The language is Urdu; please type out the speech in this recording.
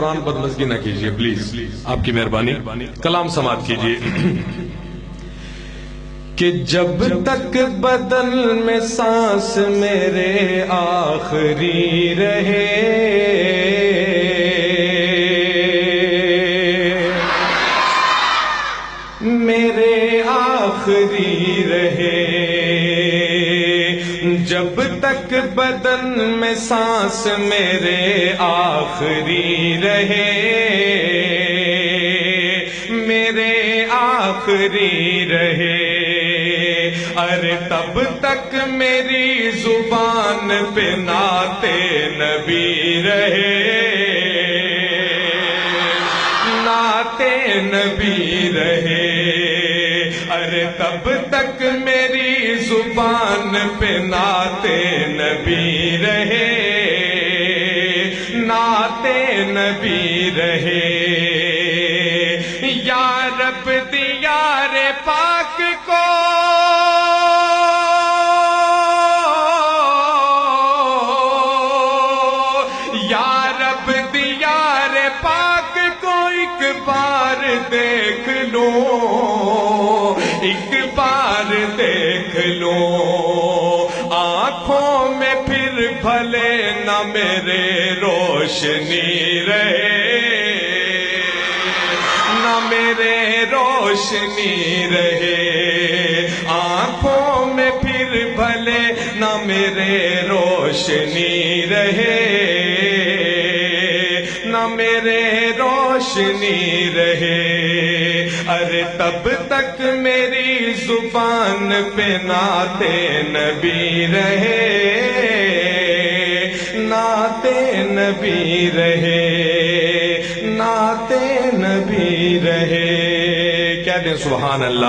دوران بدمزگی نہ کیجیے پلیز، آپ کی مہربانی، کلام سماعت کیجیے۔ کہ جب تک بدن میں سانس میرے آخری رہے، میرے آخری رہے، جب تک بدن میں سانس میرے آخری رہے، میرے آخری رہے، ارے تب تک میری زبان پہ نعت نبی رہے، نعت نبی رہے، ارے تب تک میری زبان پہ نعت نبی رہے، نعت نبی رہے۔ یا رب دیار پاک کو بار دیکھ لو، ایک بار دیکھ لو، آنکھوں میں پھر بھلے نہ میرے روشنی رہے، نہ میرے روشنی رہے، آنکھوں میں پھر بھلے نہ میرے روشنی رہے، نہ میرے روشنی رہے، ارے تب تک میری زبان پہ نعت نبی رہے، نعت نبی رہے، نعت نبی رہے۔ کہہ دیں سبحان اللہ۔